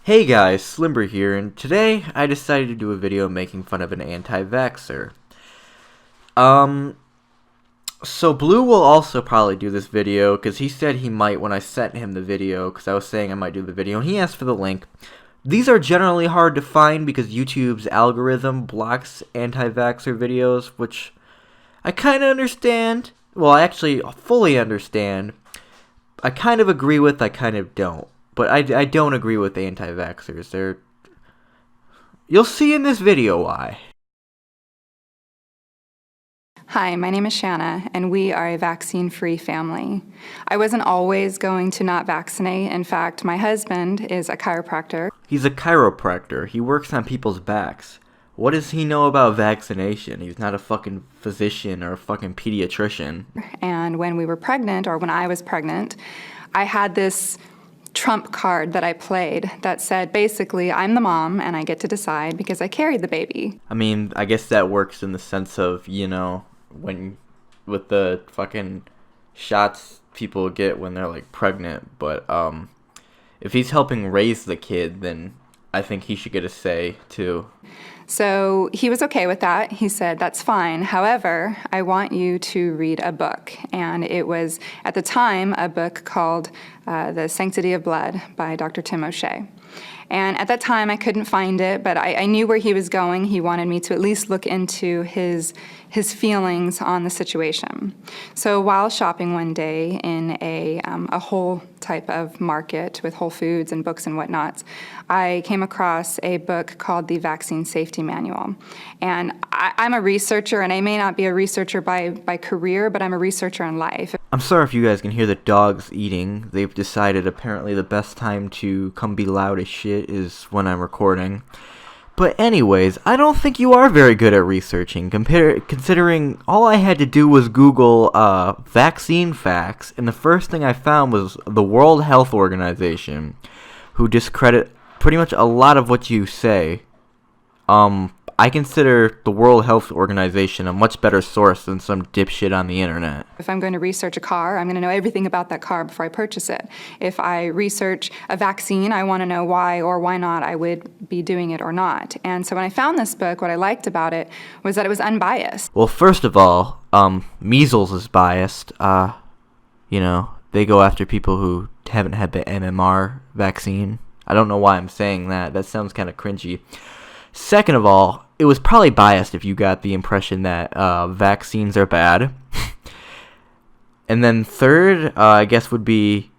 Hey guys, Slimber here, and today I decided to do a video making fun of an anti-vaxxer. So Blue will also probably do this video, because he said he might when I sent him the video, because I was saying I might do the video, and he asked for the link. These are generally hard to find because YouTube's algorithm blocks anti-vaxxer videos, which I kind of understand. Well, I actually fully understand. I kind of agree with, I kind of don't. But I don't agree with anti-vaxxers. You'll see in this video why. Hi, my name is Shanna, and we are a vaccine-free family. I wasn't always going to not vaccinate. In fact, my husband is a chiropractor. He's a chiropractor. He works on people's backs. What does he know about vaccination? He's not a fucking physician or a fucking pediatrician. And when we were pregnant, or when I was pregnant, I had this trump card that I played that said, basically, I'm the mom and I get to decide because I carried the baby. I mean, I guess that works in the sense of, you know, when with the fucking shots people get when they're like pregnant, but if he's helping raise the kid, then I think he should get a say too. So he was okay with that. He said, that's fine. However, I want you to read a book. And it was, at the time, a book called The Sanctity of Blood by Dr. Tim O'Shea. And at that time, I couldn't find it, but I knew where he was going. He wanted me to at least look into his feelings on the situation. So while shopping one day in a whole type of market with Whole Foods and books and whatnot, I came across a book called The Vaccine Safety Manual. And I'm a researcher, and I may not be a researcher by career, but I'm a researcher in life. I'm sorry if you guys can hear the dogs eating. They've decided apparently the best time to come be loud as shit is when I'm recording. But anyways, I don't think you are very good at researching, considering all I had to do was Google vaccine facts, and the first thing I found was the World Health Organization, who discredit pretty much a lot of what you say. I consider the World Health Organization a much better source than some dipshit on the internet. If I'm going to research a car, I'm going to know everything about that car before I purchase it. If I research a vaccine, I want to know why or why not I would be doing it or not. And so when I found this book, what I liked about it was that it was unbiased. Well, first of all, measles is biased. You know, they go after people who haven't had the MMR vaccine. I don't know why I'm saying that. That sounds kind of cringy. Second of all, it was probably biased if you got the impression that vaccines are bad. And then third, I guess would be,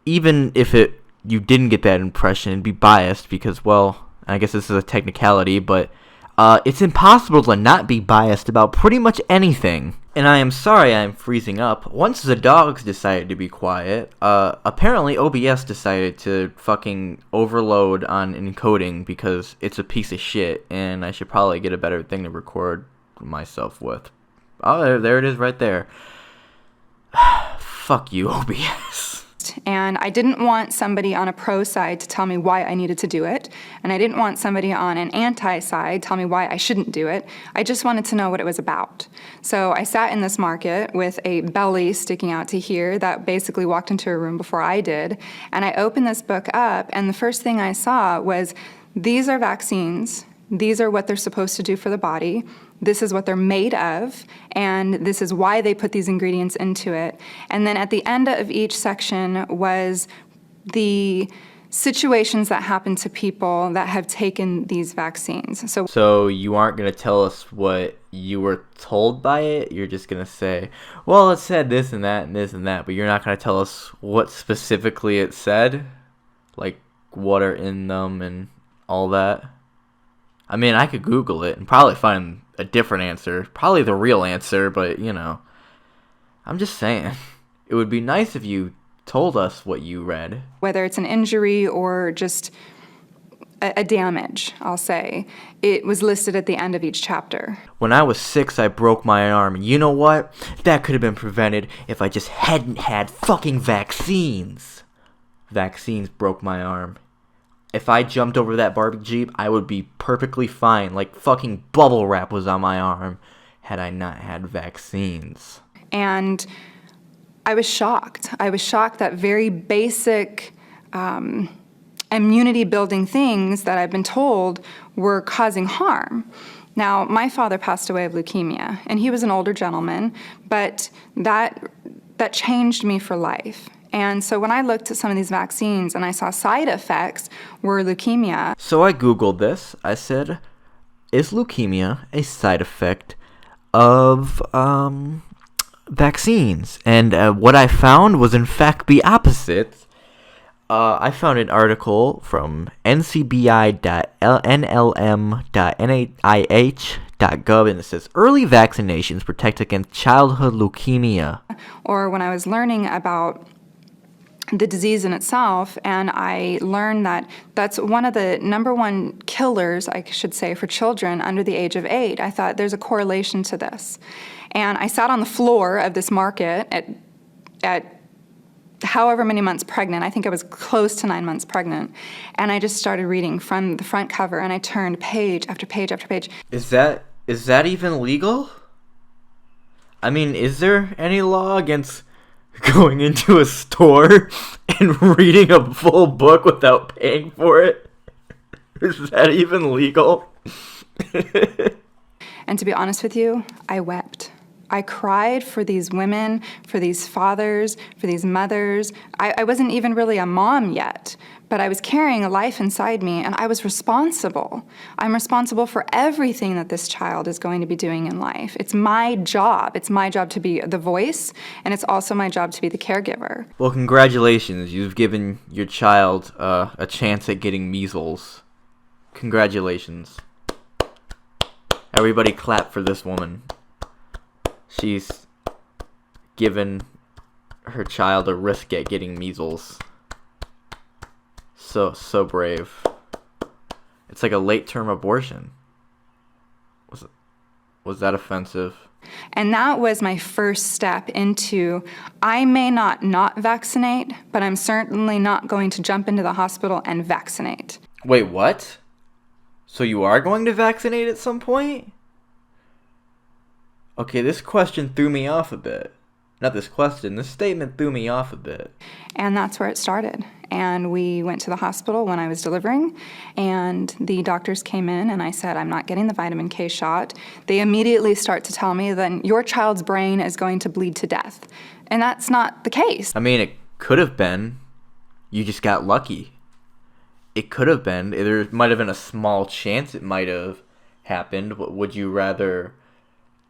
even if you didn't get that impression, it'd be biased because, well, I guess this is a technicality, but it's impossible to not be biased about pretty much anything. And I am sorry I'm freezing up. Once the dogs decided to be quiet, apparently OBS decided to fucking overload on encoding because it's a piece of shit, and I should probably get a better thing to record myself with. Oh, there it is right there. Fuck you, OBS. And I didn't want somebody on a pro side to tell me why I needed to do it, and I didn't want somebody on an anti side tell me why I shouldn't do it. I just wanted to know what it was about. So I sat in this market with a belly sticking out to here that basically walked into a room before I did, and I opened this book up, and the first thing I saw was, these are vaccines, these are what they're supposed to do for the body, this is what they're made of, and this is why they put these ingredients into it. And then at the end of each section was the situations that happen to people that have taken these vaccines. So you aren't going to tell us what you were told by it? You're just going to say, well, it said this and that and this and that, but you're not going to tell us what specifically it said? Like, what are in them and all that? I mean, I could Google it and probably find a different answer. Probably the real answer, but, you know. I'm just saying. It would be nice if you told us what you read. Whether it's an injury or just a damage, I'll say, it was listed at the end of each chapter. When I was 6, I broke my arm. And you know what? That could have been prevented if I just hadn't had fucking vaccines. Vaccines broke my arm. If I jumped over that Barbie Jeep, I would be perfectly fine. Like fucking bubble wrap was on my arm had I not had vaccines. And I was shocked. I was shocked that very basic immunity building things that I've been told were causing harm. Now, my father passed away of leukemia, and he was an older gentleman, but that changed me for life. And so when I looked at some of these vaccines and I saw side effects were leukemia. So I Googled this. I said, is leukemia a side effect of vaccines? And what I found was in fact the opposite. I found an article from ncbi.nlm.nih.gov, and it says early vaccinations protect against childhood leukemia. Or when I was learning about the disease in itself, and I learned that that's one of the number one killers, I should say, for children under the age of 8. I thought there's a correlation to this. And I sat on the floor of this market at however many months pregnant. I think I was close to 9 months pregnant. And I just started reading from the front cover, and I turned page after page after page. Is that even legal? I mean, is there any law against going into a store and reading a full book without paying for it? Is that even legal? And to be honest with you, I wept. I cried for these women, for these fathers, for these mothers. I wasn't even really a mom yet, but I was carrying a life inside me, and I was responsible. I'm responsible for everything that this child is going to be doing in life. It's my job. It's my job to be the voice, and it's also my job to be the caregiver. Well, congratulations. You've given your child a chance at getting measles. Congratulations. Everybody clap for this woman. She's given her child a risk at getting measles. So brave. It's like a late-term abortion. Was that offensive? And that was my first step into, I may not vaccinate, but I'm certainly not going to jump into the hospital and vaccinate. Wait, what? So you are going to vaccinate at some point? Okay, this question threw me off a bit. Not this question, this statement threw me off a bit. And that's where it started. And we went to the hospital when I was delivering, and the doctors came in, and I said, I'm not getting the vitamin K shot. They immediately start to tell me that your child's brain is going to bleed to death. And that's not the case. I mean, it could have been. You just got lucky. It could have been. There might have been a small chance it might have happened. But would you rather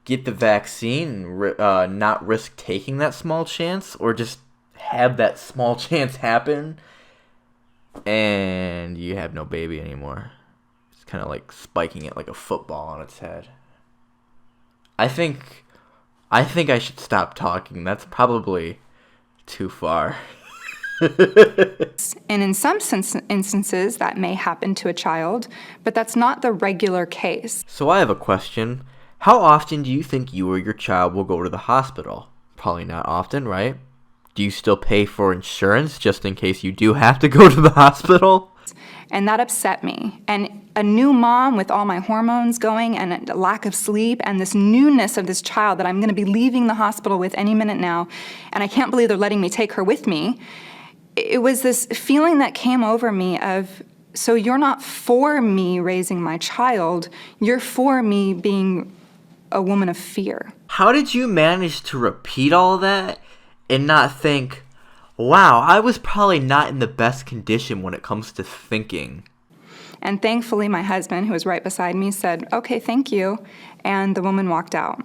get the vaccine, not risk taking that small chance, or just have that small chance happen and you have no baby anymore? It's kind of like spiking it like a football on its head. I think I should stop talking. That's probably too far. And in some instances, that may happen to a child, but that's not the regular case. So I have a question. How often do you think you or your child will go to the hospital? Probably not often, right? Do you still pay for insurance just in case you do have to go to the hospital? And that upset me. And a new mom with all my hormones going and a lack of sleep and this newness of this child that I'm going to be leaving the hospital with any minute now, and I can't believe they're letting me take her with me. It was this feeling that came over me of, so you're not for me raising my child, you're for me being a woman of fear. How did you manage to repeat all of that and not think, wow, I was probably not in the best condition when it comes to thinking? And thankfully, my husband, who was right beside me, said, okay, thank you. And the woman walked out.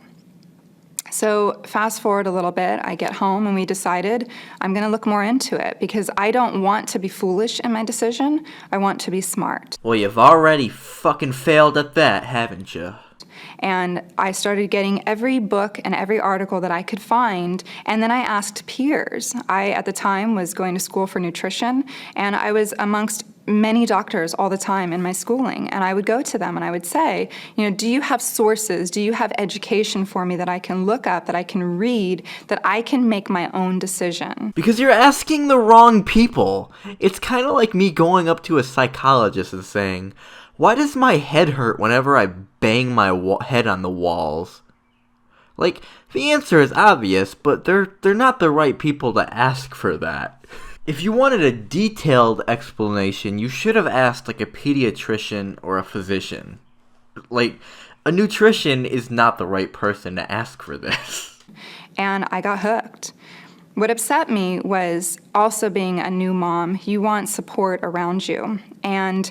So fast forward a little bit, I get home and we decided I'm going to look more into it because I don't want to be foolish in my decision. I want to be smart. Well, you've already fucking failed at that, haven't you? And I started getting every book and every article that I could find, and then I asked peers. I, at the time, was going to school for nutrition, and I was amongst many doctors all the time in my schooling, and I would go to them and I would say, do you have sources, do you have education for me that I can look up, that I can read, that I can make my own decision? Because you're asking the wrong people. It's kind of like me going up to a psychologist and saying, why does my head hurt whenever I bang my head on the walls? Like, the answer is obvious, but they're not the right people to ask for that. If you wanted a detailed explanation, you should have asked like a pediatrician or a physician. Like, a nutrition is not the right person to ask for this. And I got hooked. What upset me was also being a new mom, you want support around you. And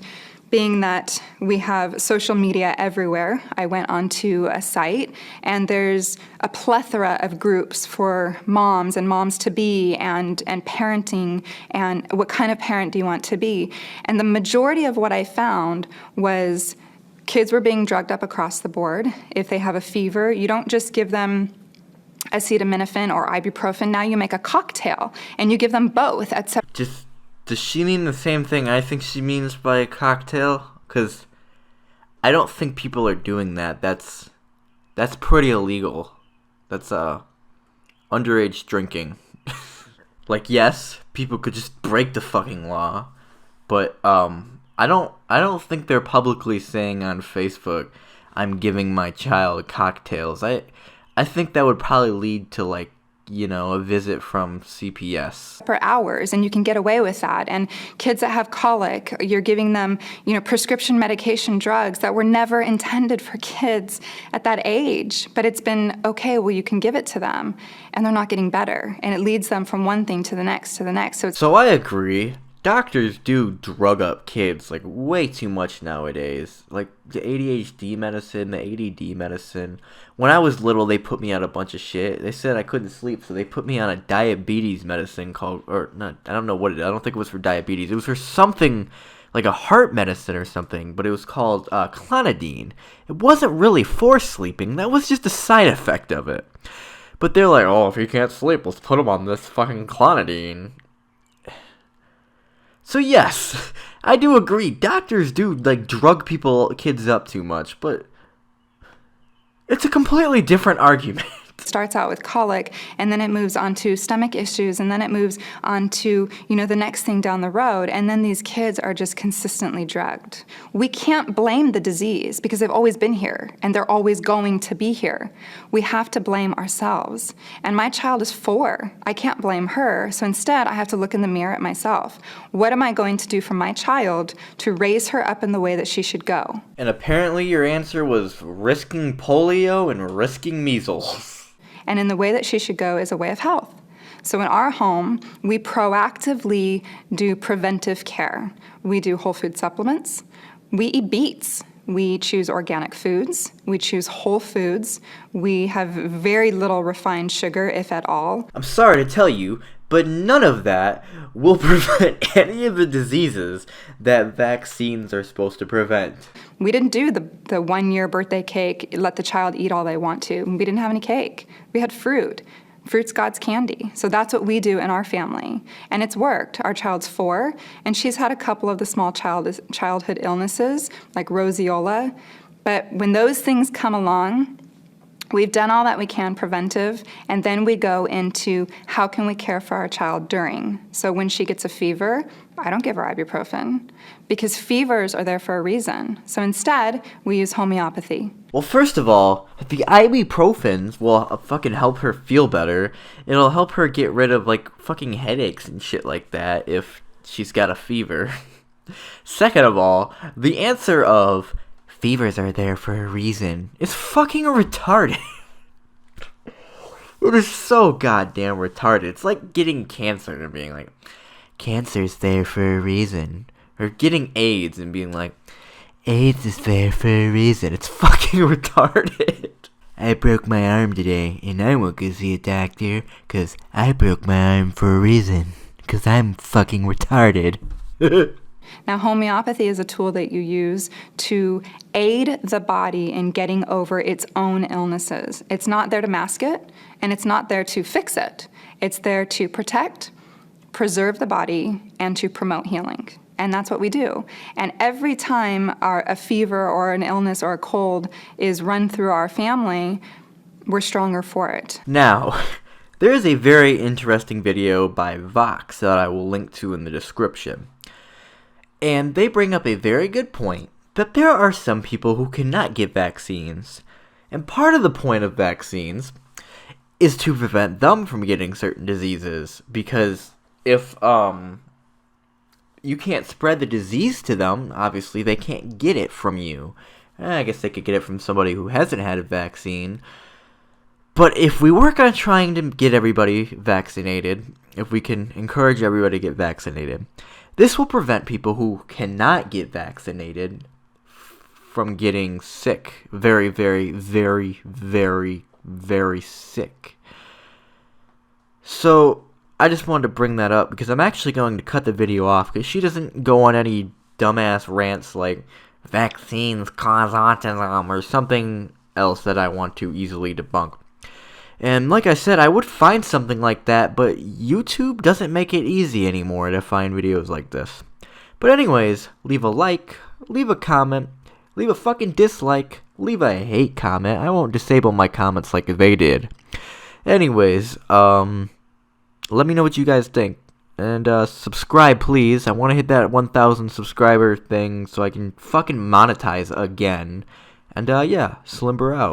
being that we have social media everywhere, I went onto a site and there's a plethora of groups for moms and moms-to-be and parenting and what kind of parent do you want to be. And the majority of what I found was kids were being drugged up across the board. If they have a fever, you don't just give them acetaminophen or ibuprofen. Now you make a cocktail and you give them both at Just, does she mean the same thing I think she means by a cocktail? Because I don't think people are doing that. That's pretty illegal. That's underage drinking. Like, yes, people could just break the fucking law, but I don't think they're publicly saying on Facebook, I'm giving my child cocktails. I think that would probably lead to, like, you know, a visit from CPS. For hours, and you can get away with that. And kids that have colic, you're giving them, you know, prescription medication drugs that were never intended for kids at that age. But it's been, okay, well, you can give it to them, and they're not getting better. And it leads them from one thing to the next to the next. So I agree. Doctors do drug up kids, like, way too much nowadays. Like, the ADHD medicine, the ADD medicine. When I was little, they put me on a bunch of shit. They said I couldn't sleep, so they put me on a diabetes medicine called, or not, I don't know what it is. I don't think it was for diabetes. It was for something, like a heart medicine or something, but it was called clonidine. It wasn't really for sleeping. That was just a side effect of it. But they're like, oh, if he can't sleep, let's put him on this fucking clonidine. So yes, I do agree. Doctors do, like, drug kids up too much, but it's a completely different argument. It starts out with colic, and then it moves on to stomach issues, and then it moves on to, you know, the next thing down the road, and then these kids are just consistently drugged. We can't blame the disease because they've always been here, and they're always going to be here. We have to blame ourselves. And my child is 4. I can't blame her, so instead I have to look in the mirror at myself. What am I going to do for my child to raise her up in the way that she should go? And apparently your answer was risking polio and risking measles. And in the way that she should go is a way of health. So in our home, we proactively do preventive care. We do whole food supplements. We eat beets. We choose organic foods. We choose whole foods. We have very little refined sugar, if at all. I'm sorry to tell you, but none of that will prevent any of the diseases that vaccines are supposed to prevent. We didn't do the 1-year birthday cake, let the child eat all they want to. We didn't have any cake. We had fruit. Fruit's God's candy. So that's what we do in our family. And it's worked. Our child's 4, and she's had a couple of the small childhood illnesses, like roseola. But when those things come along, we've done all that we can preventive, and then we go into how can we care for our child during. So when she gets a fever, I don't give her ibuprofen because fevers are there for a reason. So instead, we use homeopathy. Well, first of all, the ibuprofens will fucking help her feel better. It'll help her get rid of, like, fucking headaches and shit like that if she's got a fever. Second of all, the answer of fevers are there for a reason is fucking retarded. It is so goddamn retarded. It's like getting cancer and being like, cancer's there for a reason. Or getting AIDS and being like, AIDS is there for a reason. It's fucking retarded. I broke my arm today, and I won't go see a doctor, because I broke my arm for a reason. Because I'm fucking retarded. Now, homeopathy is a tool that you use to aid the body in getting over its own illnesses. It's not there to mask it, and it's not there to fix it. It's there to protect, preserve the body, and to promote healing. And that's what we do. And every time a fever or an illness or a cold is run through our family, we're stronger for it. Now, there is a very interesting video by Vox that I will link to in the description. And they bring up a very good point that there are some people who cannot get vaccines. And part of the point of vaccines is to prevent them from getting certain diseases, because if you can't spread the disease to them, obviously they can't get it from you. I guess they could get it from somebody who hasn't had a vaccine. But if we work on trying to get everybody vaccinated, if we can encourage everybody to get vaccinated, this will prevent people who cannot get vaccinated from getting sick. Very, very, very, very, very sick. So I just wanted to bring that up because I'm actually going to cut the video off because she doesn't go on any dumbass rants like vaccines cause autism or something else that I want to easily debunk. And like I said, I would find something like that, but YouTube doesn't make it easy anymore to find videos like this. But anyways, leave a like, leave a comment, leave a fucking dislike, leave a hate comment. I won't disable my comments like they did. Anyways, let me know what you guys think. And subscribe, please. I want to hit that 1,000 subscriber thing so I can fucking monetize again. And yeah, Slimber out.